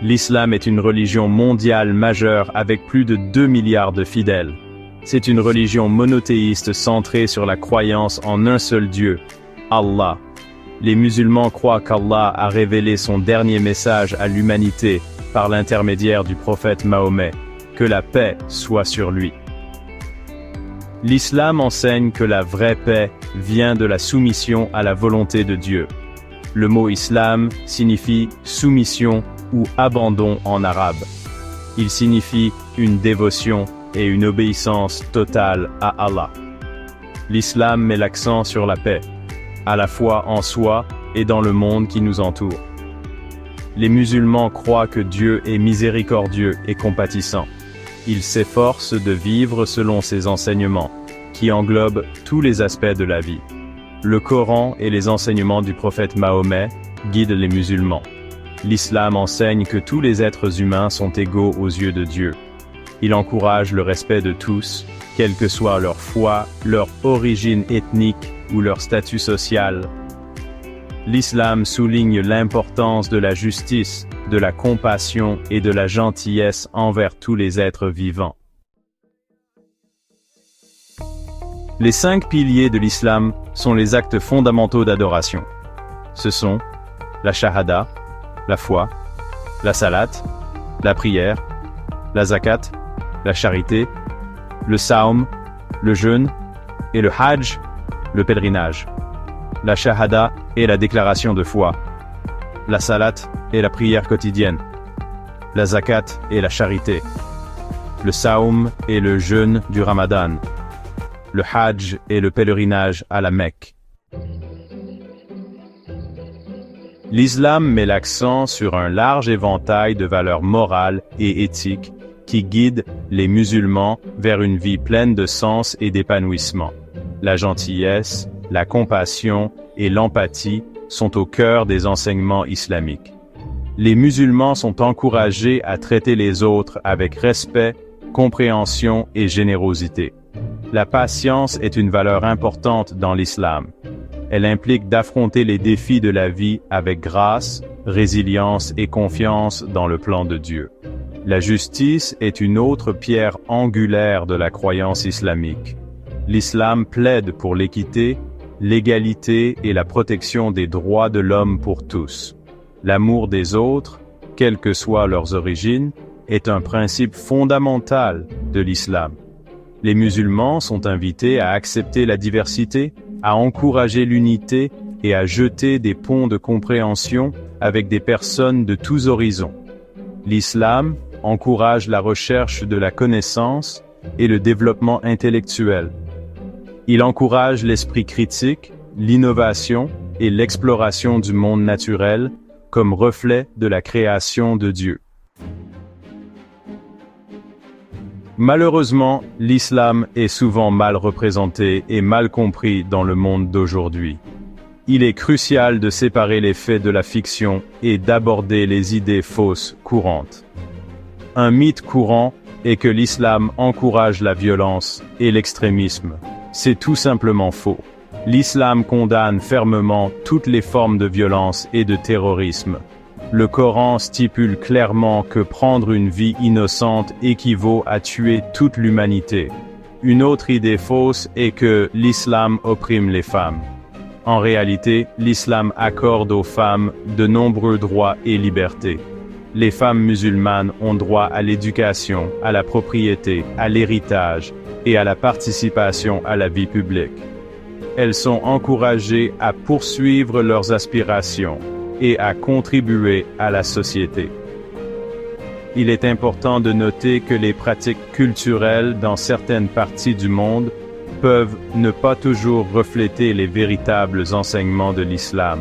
L'islam est une religion mondiale majeure avec plus de 2 milliards de fidèles. C'est une religion monothéiste centrée sur la croyance en un seul Dieu, Allah. Les musulmans croient qu'Allah a révélé son dernier message à l'humanité par l'intermédiaire du prophète Mahomet, que la paix soit sur lui. L'islam enseigne que la vraie paix vient de la soumission à la volonté de Dieu. Le mot islam signifie soumission ou abandon en arabe. Il signifie une dévotion et une obéissance totale à Allah. L'islam met l'accent sur la paix, à la fois en soi et dans le monde qui nous entoure. Les musulmans croient que Dieu est miséricordieux et compatissant. Ils s'efforcent de vivre selon ses enseignements, qui englobent tous les aspects de la vie. Le Coran et les enseignements du prophète Mahomet guident les musulmans. L'islam enseigne que tous les êtres humains sont égaux aux yeux de Dieu. Il encourage le respect de tous, quelle que soit leur foi, leur origine ethnique ou leur statut social. L'islam souligne l'importance de la justice, de la compassion et de la gentillesse envers tous les êtres vivants. Les 5 piliers de l'islam sont les actes fondamentaux d'adoration. Ce sont la shahada, la foi, la salat, la prière, la zakat, la charité, le saum, le jeûne et le hajj, le pèlerinage. La shahada est la déclaration de foi. La salat est la prière quotidienne. La zakat est la charité. Le saum est le jeûne du ramadan. Le hajj est le pèlerinage à la Mecque. L'islam met l'accent sur un large éventail de valeurs morales et éthiques qui guident les musulmans vers une vie pleine de sens et d'épanouissement. La gentillesse, la compassion et l'empathie sont au cœur des enseignements islamiques. Les musulmans sont encouragés à traiter les autres avec respect, compréhension et générosité. La patience est une valeur importante dans l'islam. Elle implique d'affronter les défis de la vie avec grâce, résilience et confiance dans le plan de Dieu. La justice est une autre pierre angulaire de la croyance islamique. L'islam plaide pour l'équité, l'égalité et la protection des droits de l'homme pour tous. L'amour des autres, quelles que soient leurs origines, est un principe fondamental de l'islam. Les musulmans sont invités à accepter la diversité, à encourager l'unité et à jeter des ponts de compréhension avec des personnes de tous horizons. L'islam encourage la recherche de la connaissance et le développement intellectuel. Il encourage l'esprit critique, l'innovation et l'exploration du monde naturel comme reflet de la création de Dieu. Malheureusement, l'islam est souvent mal représenté et mal compris dans le monde d'aujourd'hui. Il est crucial de séparer les faits de la fiction et d'aborder les idées fausses courantes. Un mythe courant est que l'islam encourage la violence et l'extrémisme. C'est tout simplement faux. L'islam condamne fermement toutes les formes de violence et de terrorisme. Le Coran stipule clairement que prendre une vie innocente équivaut à tuer toute l'humanité. Une autre idée fausse est que l'islam opprime les femmes. En réalité, l'islam accorde aux femmes de nombreux droits et libertés. Les femmes musulmanes ont droit à l'éducation, à la propriété, à l'héritage et à la participation à la vie publique. Elles sont encouragées à poursuivre leurs aspirations et à contribuer à la société. Il est important de noter que les pratiques culturelles dans certaines parties du monde peuvent ne pas toujours refléter les véritables enseignements de l'islam.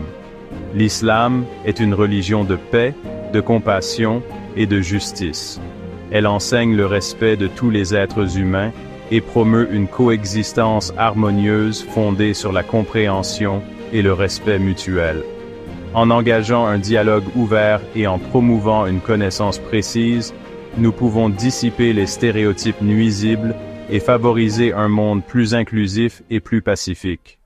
L'islam est une religion de paix, de compassion et de justice. Elle enseigne le respect de tous les êtres humains et promeut une coexistence harmonieuse fondée sur la compréhension et le respect mutuel. En engageant un dialogue ouvert et en promouvant une connaissance précise, nous pouvons dissiper les stéréotypes nuisibles et favoriser un monde plus inclusif et plus pacifique.